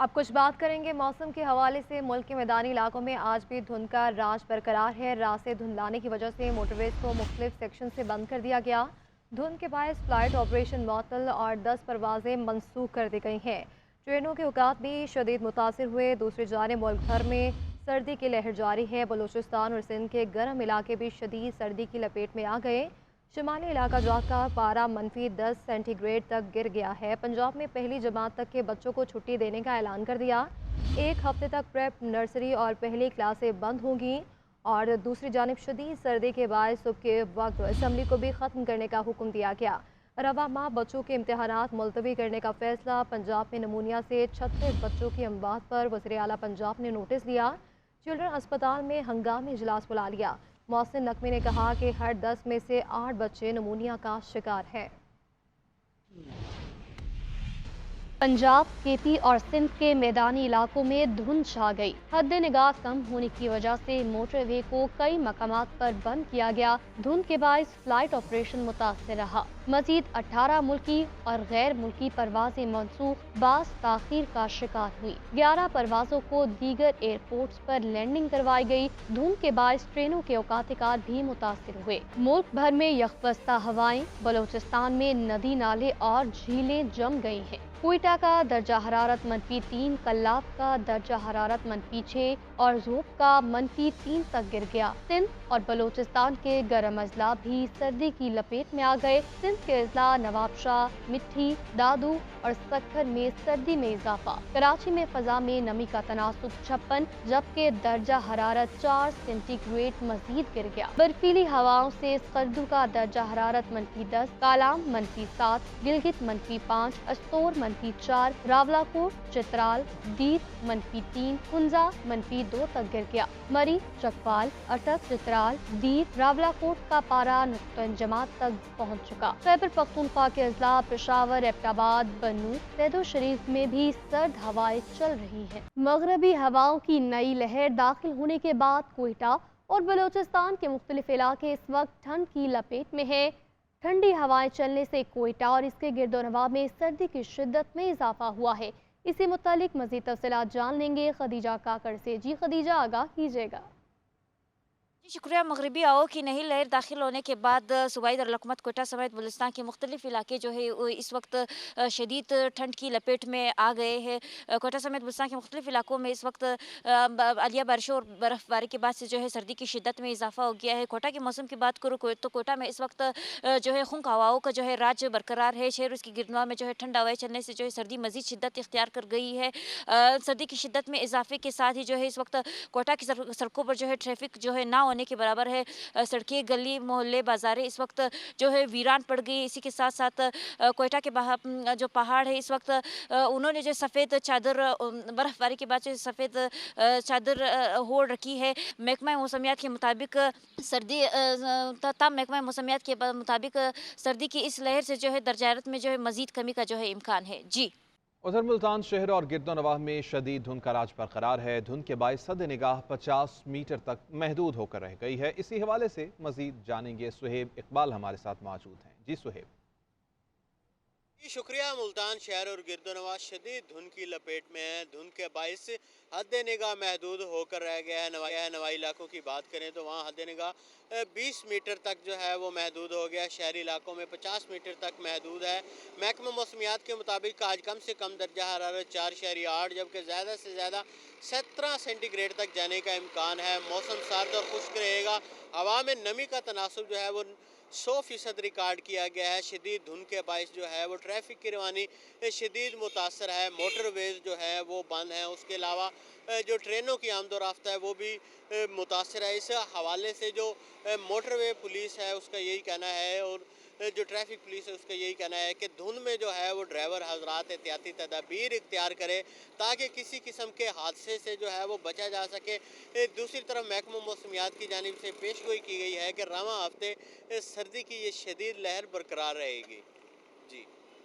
अब कुछ बात करेंगे मौसम के हवाले से। मुल्क के मैदानी इलाकों में आज भी धुंध का राज बरकरार है। रात से धुंधलाने की वजह से मोटरवेज को मुख्तलिफ सेक्शन से बंद कर दिया गया। धुंध के बायस फ्लाइट ऑपरेशन मअतल और 10 परवाजें मनसूख कर दी गई हैं। ट्रेनों के औकात भी शदीद मुतासर हुए। दूसरी जानिब मुल्क भर में सर्दी की लहर जारी है। बलूचिस्तान और सिंध के गर्म इलाके भी शदीद सर्दी की लपेट में आ गए। शिमाली इलाका जात का पारा -10 सेंटीग्रेड तक गिर गया है। पंजाब में पहली जमात तक के बच्चों को छुट्टी देने का ऐलान कर दिया। एक हफ्ते तक प्रेप, नर्सरी और पहली क्लासें बंद होंगी। और दूसरी जानिब शदीद सर्दी के बाद सुबह के वक्त असम्बली को भी ख़त्म करने का हुक्म दिया गया। रवा माह बच्चों के इम्तहानात मुलतवी करने का फैसला। पंजाब में नमूनिया से 36 बच्चों की अमवात पर वज़ीर आला पंजाब ने नोटिस दिया। चिल्ड्रन अस्पताल में हंगामी इजलास बुला लिया। मोहसिन नकवी ने कहा कि हर 10 में से 8 बच्चे नमूनिया का शिकार हैं। पंजाब, केपी और सिंध के मैदानी इलाकों में धुंध छा गई। हद निगाह कम होने की वजह से मोटरवे को कई मकामात पर बंद किया गया। धुंध के बायस फ्लाइट ऑपरेशन मुतासर रहा। मजीद 18 मुल्की और गैर मुल्की परवाजें मनसूख, बास ताखीर का शिकार हुई। 11 परवाजों को दीगर एयरपोर्ट्स पर लैंडिंग करवाई गई। धुंध के बायस ट्रेनों के औकात भी मुतासर हुए। मुल्क भर में यकबस्ता हवाएं, बलोचिस्तान में नदी नाले और झीलें जम गई हैं। कोयटा का दर्जा हरारत -3, कल्लाब का दर्जा हरारत -6 और ज़ोब का -3 तक गिर गया। सिंध और बलोचिस्तान के गर्म अजला भी सर्दी की लपेट में आ गए। सिंध के अजला नवाबशाह, मिट्टी, दादू और सक्खर में सर्दी में इजाफा। कराची में फजा में नमी का तनासुब 56, जबकि दर्जा हरारत 4 सेंटीग्रेड मजीद गिर गया। बर्फीली हवाओं से स्कर्दू का दर्जा हरारत -10, कालाम -7, गिलगित -5, अस्तोर -4, रावलाकोट, चित्राल, दीर -3, हुंजा -2 तक गिर गया। मरी, चकवाल, अटक, चित्राल, दीर, रावलाकोट का पारा नुक्ता जमात तक पहुँच चुका। खैबर पख्तूनख्वा के अजला पेशावर, एबटाबाद, बन्नू, सैदो शरीफ में भी सर्द हवाएं चल रही हैं। मगरबी हवाओं की नई लहर दाखिल होने के बाद कोयटा और बलोचिस्तान के मुख्तलिफ इलाके इस वक्त ठंड की लपेट में है। ठंडी हवाएं चलने से कोयटा और इसके गिरदोनवा में सर्दी की शिद्दत में इजाफा हुआ है। इसी मुतालिक मजीद तफसीलात जान लेंगे खदीजा काकड़ से। जी खदीजा, आगाह कीजिएगा। जी शुक्रिया। मगरबी हवाओं की नई लहर दाखिल होने के बाद सूबाई दारुल-हुकूमत कोयटा समेत बलूचिस्तान के मुख्तलिफ इलाके जो है वो इस वक्त शदीद ठंड की लपेट में आ गए हैं। कोयटा समेत बलूचिस्तान के मुख्तलिफ इलाकों में इस वक्त आलिया बारिशों और बर्फबारी के बाद से जो है सर्दी की शिद्दत में इजाफा हो गया है। कोयटा के मौसम की बात करूँ तो कोयटा में इस वक्त जो है खुंक हवाओं का जो है राज बरकरार है। शहर उसकी गिरदवा में जो है ठंड हवाएं चलने से जो है सर्दी मजीद शिद्दत इख्तियार कर गई है। सर्दी की शिद्दत में इजाफे के साथ ही जो है इस वक्त कोयटा की सड़कों पर जो है ट्रैफिक जो है ना होने के बराबर है। सड़कें, गली, मोहल्ले, बाजारें इस वक्त जो है वीरान पड़ गई। इसी के साथ साथ कोयटा के बाहर जो पहाड़ है इस वक्त उन्होंने जो सफ़ेद चादर बर्फबारी के बाद जो सफ़ेद चादर ओढ़ रखी है। महकमा मौसमियात के मुताबिक सर्दी महकमा मौसमियात के मुताबिक सर्दी की इस लहर से जो है दर्जा हरारत में जो है मजीद कमी का जो है इम्कान है। जी। उधर मुल्तान शहर और गिरदोनवाह में शदीद धुंध का राज बरकरार है। धुंध के बायस सद निगाह 50 मीटर तक महदूद होकर रह गई है। इसी हवाले से मजीद जानेंगे। सुहेब इकबाल हमारे साथ मौजूद हैं। जी सुहेब। जी शुक्रिया। मुल्तान शहर और गिरदोनवाह शदीद धुंध की लपेट में है। धुंध के बायस हद निगाह महदूद होकर रह गया है। नवाई इलाकों की बात करें तो वहाँ हद निगाह 20 मीटर तक जो है वो महदूद हो गया। शहरी इलाकों में 50 मीटर तक महदूद है। महकमा मौसमियात के मुताबिक आज कम से कम दर्जा हरारत 4.8 जबकि ज़्यादा से ज़्यादा 17 सेंटीग्रेड तक जाने का इम्कान है। मौसम सर्द और खुश्क रहेगा। हवा में नमी का तनासुब जो है वो 100% रिकॉर्ड किया गया है। शदीद धुंध के बायस जो है वो ट्रैफिक की रवानी शदीद मुतासर है। मोटरवेज जो है वो बंद हैं। उसके अलावा जो ट्रेनों की आमदोरफ्त है वो भी मुतासर है। इस हवाले से जो मोटरवे पुलिस है उसका यही कहना है और जो ट्रैफिक पुलिस है उसका यही कहना है कि धुंध में जो है वो ड्राइवर हजरात एहतियाती तदाबीर इख्तियार करे ताकि किसी किस्म के हादसे से जो है वो बचा जा सके। दूसरी तरफ महकमा मौसमियात की जानिब से पेशगोई की गई है कि रवां हफ्ते सर्दी की ये शदीद लहर बरकरार रहेगी। जी।